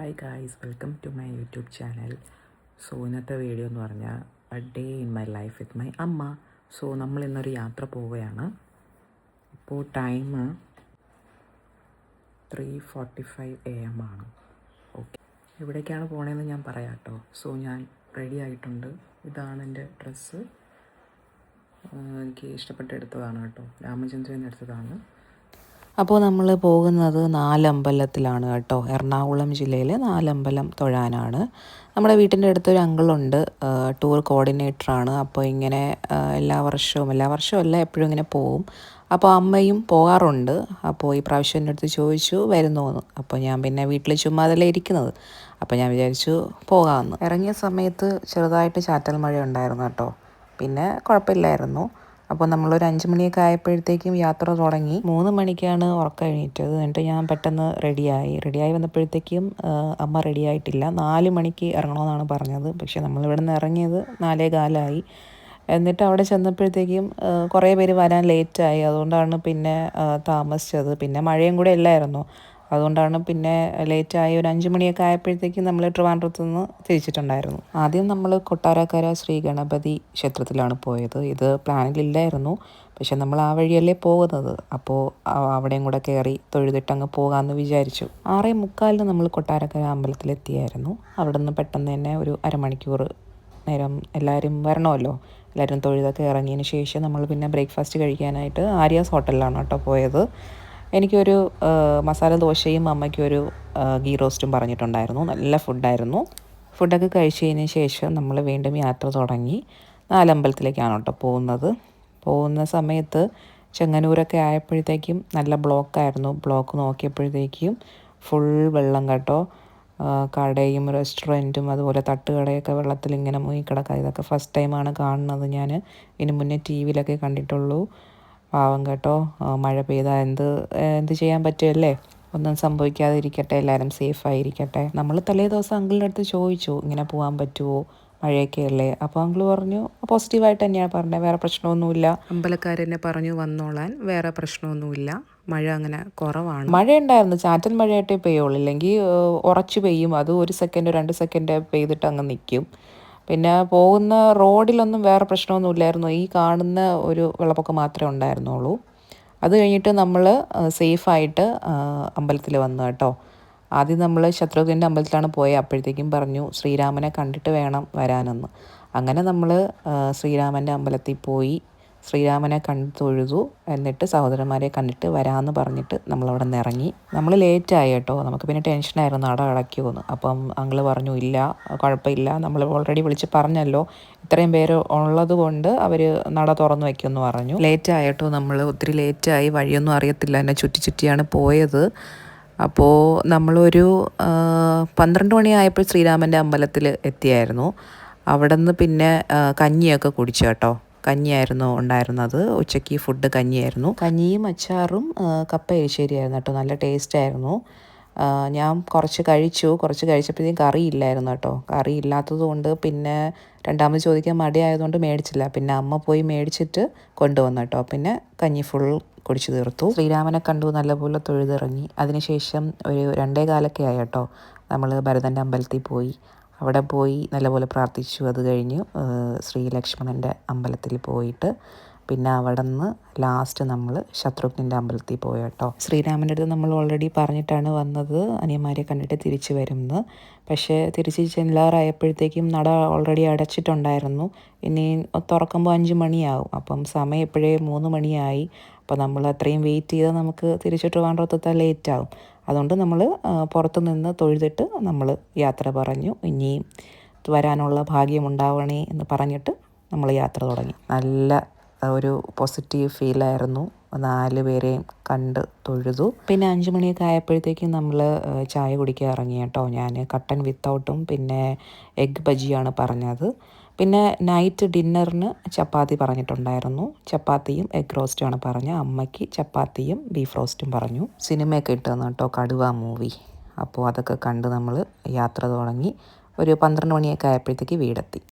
Hi guys, welcome to my YouTube channel. So ഇന്നത്തെ video എന്ന് പറഞ്ഞാൽ day in my life with my amma. So നമ്മൾ ഇന്നൊരു യാത്ര പോവുകയാണ്. ഇപ്പോൾ ടൈം 3:45 AM ആണ്. ഓക്കെ, എവിടേക്കാണ് പോകണതെന്ന് ഞാൻ പറയാം കേട്ടോ. സോ ഞാൻ റെഡി ആയിട്ടുണ്ട്. ഇതാണ് എൻ്റെ ഡ്രസ്സ്. എനിക്ക് ഇഷ്ടപ്പെട്ട് എടുത്തതാണ് കേട്ടോ, രാമചന്ദ്രൻ എടുത്തതാണ്. അപ്പോൾ നമ്മൾ പോകുന്നത് നാലമ്പലത്തിലാണ് കേട്ടോ. എറണാകുളം ജില്ലയിലെ നാലമ്പലം തൊഴാനാണ്. നമ്മുടെ വീട്ടിൻ്റെ അടുത്തൊരു അങ്കിളുണ്ട്, ടൂർ കോർഡിനേറ്ററാണ്. അപ്പോൾ ഇങ്ങനെ എല്ലാ വർഷവും അല്ല, എപ്പോഴും ഇങ്ങനെ പോവും. അപ്പോൾ അമ്മയും പോകാറുണ്ട്. അപ്പോൾ ഈ പ്രാവശ്യം എൻ്റെ അടുത്ത് ചോദിച്ചു വരുന്നോന്ന്. അപ്പോൾ ഞാൻ പിന്നെ വീട്ടിൽ ചുമ്മാതല്ലേ ഇരിക്കുന്നത്, അപ്പോൾ ഞാൻ വിചാരിച്ചു പോകാമെന്ന്. ഇറങ്ങിയ സമയത്ത് ചെറുതായിട്ട് ചാറ്റൽ മഴ ഉണ്ടായിരുന്നു കേട്ടോ, പിന്നെ കുഴപ്പമില്ലായിരുന്നു. അപ്പോൾ നമ്മളൊരു 5 മണിയൊക്കെ ആയപ്പോഴത്തേക്കും യാത്ര തുടങ്ങി. 3 മണിക്കാണ് ഉറക്കം എണീറ്റത്. എന്നിട്ട് ഞാൻ പെട്ടെന്ന് റെഡിയായി വന്നപ്പോഴത്തേക്കും അമ്മ റെഡിയായിട്ടില്ല. 4 മണിക്ക് ഇറങ്ങണമെന്നാണ് പറഞ്ഞത്. പക്ഷേ നമ്മളിവിടെ നിന്ന് ഇറങ്ങിയത് 4:15 എന്നിട്ട് അവിടെ ചെന്നപ്പോഴത്തേക്കും കുറേ പേര് വരാൻ ലേറ്റായി. അതുകൊണ്ടാണ് പിന്നെ താമസിച്ചത്. പിന്നെ മഴയും കൂടെ ഇല്ലായിരുന്നു, അതുകൊണ്ടാണ് പിന്നെ ലേറ്റായി. ഒരു 5 മണിയൊക്കെ ആയപ്പോഴത്തേക്കും നമ്മൾ ട്രിവാൻഡ്രത്തു നിന്ന് തിരിച്ചിട്ടുണ്ടായിരുന്നു. ആദ്യം നമ്മൾ കൊട്ടാരക്കര ശ്രീ ഗണപതി ക്ഷേത്രത്തിലാണ് പോയത്. ഇത് പ്ലാനിലില്ലായിരുന്നു, പക്ഷെ നമ്മൾ ആ വഴിയല്ലേ പോകുന്നത്. അപ്പോൾ അവിടെയും കൂടെ കയറി തൊഴുതിട്ട് അങ്ങ് പോകാമെന്ന് വിചാരിച്ചു. 6:45 നമ്മൾ കൊട്ടാരക്കര അമ്പലത്തിലെത്തിയായിരുന്നു. അവിടെ നിന്ന് പെട്ടെന്ന് തന്നെ ഒരു അരമണിക്കൂർ നേരം എല്ലാവരും വരണമല്ലോ, എല്ലാവരും തൊഴുതൊക്കെ ഇറങ്ങിയതിന് ശേഷം നമ്മൾ പിന്നെ ബ്രേക്ക്ഫാസ്റ്റ് കഴിക്കാനായിട്ട് ആര്യാസ് ഹോട്ടലിലാണ് കേട്ടോ പോയത്. എനിക്കൊരു മസാല ദോശയും അമ്മയ്ക്കൊരു ഗീ റോസ്റ്റും പറഞ്ഞിട്ടുണ്ടായിരുന്നു. നല്ല ഫുഡായിരുന്നു. ഫുഡൊക്കെ കഴിച്ചതിന് ശേഷം നമ്മൾ വീണ്ടും യാത്ര തുടങ്ങി. നാലമ്പലത്തിലേക്കാണ് കേട്ടോ പോകുന്ന സമയത്ത് ചെങ്ങന്നൂരൊക്കെ ആയപ്പോഴത്തേക്കും നല്ല ബ്ലോക്കായിരുന്നു. ബ്ലോക്ക് നോക്കിയപ്പോഴത്തേക്കും ഫുൾ വെള്ളം കേട്ടോ. കടയും റെസ്റ്റോറൻറ്റും അതുപോലെ തട്ടുകടയൊക്കെ വെള്ളത്തിൽ ഇങ്ങനെ മുങ്ങിക്കിടക്കുക. ഇതൊക്കെ ഫസ്റ്റ് ടൈമാണ് കാണുന്നത് ഞാൻ. ഇതിന് മുന്നേ ടി വിയിലൊക്കെ കണ്ടിട്ടുള്ളൂ. പാവം കേട്ടോ, മഴ പെയ്താൽ എന്ത് ചെയ്യാൻ പറ്റുമല്ലേ. ഒന്നും സംഭവിക്കാതിരിക്കട്ടെ, എല്ലാവരും സേഫായിരിക്കട്ടെ. നമ്മൾ തലേ ദിവസം അങ്കിളിൻ്റെ അടുത്ത് ചോദിച്ചു ഇങ്ങനെ പോകാൻ പറ്റുമോ, മഴയൊക്കെ അല്ലേ. അപ്പോൾ അങ്കിൾ പറഞ്ഞു പോസിറ്റീവായിട്ട് തന്നെയാണ് പറഞ്ഞത്, വേറെ പ്രശ്നമൊന്നുമില്ല. അമ്പലക്കാരെന്നെ പറഞ്ഞു വന്നോളാൻ, വേറെ പ്രശ്നമൊന്നുമില്ല, മഴ അങ്ങനെ കുറവാണ്. മഴ ഉണ്ടായിരുന്നു, ചാറ്റൽ മഴയായിട്ടേ പെയ്യുള്ളൂ, ഇല്ലെങ്കിൽ ഉറച്ചു പെയ്യും. അത് 1 സെക്കൻഡ് 2 സെക്കൻഡ് പെയ്തിട്ട് അങ്ങ് നിൽക്കും. പിന്നെ പോകുന്ന റോഡിലൊന്നും വേറെ പ്രശ്നമൊന്നുമില്ലായിരുന്നു. ഈ കാണുന്ന ഒരു വെള്ളപ്പൊക്കം മാത്രമേ ഉണ്ടായിരുന്നുള്ളൂ. അത് കഴിഞ്ഞിട്ട് നമ്മൾ സേഫായിട്ട് അമ്പലത്തിൽ വന്നു കേട്ടോ. ആദ്യം നമ്മൾ ശത്രുഘ്നൻ്റെ അമ്പലത്തിലാണ് പോയത്. അപ്പോഴത്തേക്കും പറഞ്ഞു ശ്രീരാമനെ കണ്ടിട്ട് വേണം വരാനെന്ന്. അങ്ങനെ നമ്മൾ ശ്രീരാമൻ്റെ അമ്പലത്തിൽ പോയി ശ്രീരാമനെ കണ്ടു തൊഴുതു. എന്നിട്ട് സഹോദരന്മാരെ കണ്ടിട്ട് വരാമെന്ന് പറഞ്ഞിട്ട് നമ്മളവിടെ നിന്ന് ഇറങ്ങി. നമ്മൾ ലേറ്റായി കേട്ടോ, നമുക്ക് പിന്നെ ടെൻഷനായിരുന്നു നട അടയ്ക്കുമെന്ന്. അപ്പം അങ്കിള് പറഞ്ഞു ഇല്ല, കുഴപ്പമില്ല, നമ്മൾ ഓൾറെഡി വിളിച്ച് പറഞ്ഞല്ലോ, ഇത്രയും പേര് ഉള്ളത് കൊണ്ട് അവർ നട തുറന്നു വയ്ക്കുമെന്ന് പറഞ്ഞു. ലേറ്റായി കേട്ടോ, നമ്മൾ ഒത്തിരി ലേറ്റായി. വഴിയൊന്നും അറിയത്തില്ല, എന്നെ ചുറ്റിയാണ് പോയത്. അപ്പോൾ നമ്മളൊരു 12 മണിയായപ്പോൾ ശ്രീരാമൻ്റെ അമ്പലത്തിൽ എത്തിയായിരുന്നു. അവിടെ നിന്ന് പിന്നെ കഞ്ഞിയൊക്കെ കുടിച്ചു കേട്ടോ. കഞ്ഞിയായിരുന്നു ഉണ്ടായിരുന്നത്. ഉച്ചയ്ക്ക് ഫുഡ് കഞ്ഞിയായിരുന്നു. കഞ്ഞിയും അച്ചാറും കപ്പ എരിശ്ശേരിയായിരുന്നു കേട്ടോ. നല്ല ടേസ്റ്റായിരുന്നു. ഞാൻ കുറച്ച് കഴിച്ചപ്പോഴത്തേക്കും കറി ഇല്ലായിരുന്നു കേട്ടോ. കറി ഇല്ലാത്തത് കൊണ്ട് പിന്നെ രണ്ടാമത് ചോദിക്കാൻ മടിയായതുകൊണ്ട് മേടിച്ചില്ല. പിന്നെ അമ്മ പോയി മേടിച്ചിട്ട് കൊണ്ടുവന്നു കേട്ടോ. പിന്നെ കഞ്ഞി ഫുൾ കുടിച്ചു തീർത്തു. ശ്രീരാമനെ കണ്ടു, നല്ലപോലെ തൊഴുതിറങ്ങി. അതിനുശേഷം ഒരു 2:15 ആയി കേട്ടോ. നമ്മൾ ഭരതൻ്റെ അമ്പലത്തിൽ പോയി. അവിടെ പോയി നല്ലപോലെ പ്രാർത്ഥിച്ചു. അത് കഴിഞ്ഞു ശ്രീ ലക്ഷ്മണൻ്റെ അമ്പലത്തിൽ പോയിട്ട് പിന്നെ അവിടെ നിന്ന് ലാസ്റ്റ് നമ്മൾ ശത്രുഘ്നൻ്റെ അമ്പലത്തിൽ പോയി കേട്ടോ. ശ്രീരാമൻ്റെ അടുത്ത് നമ്മൾ ഓൾറെഡി പറഞ്ഞിട്ടാണ് വന്നത് അനിയന്മാരെ കണ്ടിട്ട് തിരിച്ചു വരുമെന്ന്. പക്ഷേ തിരിച്ച് ചെല്ലാറായപ്പോഴത്തേക്കും നട ഓൾറെഡി അടച്ചിട്ടുണ്ടായിരുന്നു. ഇനി തുറക്കുമ്പോൾ 5 മണിയാവും. അപ്പം സമയം ഇപ്പോഴേ 3 മണിയായി. അപ്പോൾ നമ്മൾ അത്രയും വെയിറ്റ് ചെയ്താൽ നമുക്ക് തിരിച്ച് ട്രിവാൻഡ്രത്തെത്താൻ ലേറ്റാവും. അതുകൊണ്ട് നമ്മൾ പുറത്തു നിന്ന് തൊഴുതിട്ട് നമ്മൾ യാത്ര പറഞ്ഞു. ഇനിയും വരാനുള്ള ഭാഗ്യമുണ്ടാവണേ എന്ന് പറഞ്ഞിട്ട് നമ്മൾ യാത്ര തുടങ്ങി. നല്ല ഒരു പോസിറ്റീവ് ഫീലായിരുന്നു. 4 പേരെയും കണ്ട് തൊഴുതു. പിന്നെ 5 മണിയൊക്കെ ആയപ്പോഴത്തേക്കും നമ്മൾ ചായ കുടിക്കാൻ ഇറങ്ങി കേട്ടോ. ഞാൻ കട്ടൻ വിത്തൗട്ടും പിന്നെ എഗ് ബജിയാണ് പറഞ്ഞത്. പിന്നെ നൈറ്റ് ഡിന്നറിന് ചപ്പാത്തി പറഞ്ഞിട്ടുണ്ടായിരുന്നു. ചപ്പാത്തിയും എഗ് റോസ്റ്റുമാണ് പറഞ്ഞത്. അമ്മയ്ക്ക് ചപ്പാത്തിയും ബീഫ് റോസ്റ്റും പറഞ്ഞു. സിനിമയൊക്കെ ഇട്ട് തന്നു കേട്ടോ, കടുവ മൂവി. അപ്പോൾ അതൊക്കെ കണ്ട് നമ്മൾ യാത്ര തുടങ്ങി. ഒരു 12 മണിയൊക്കെ ആയപ്പോഴത്തേക്ക് വീടെത്തി.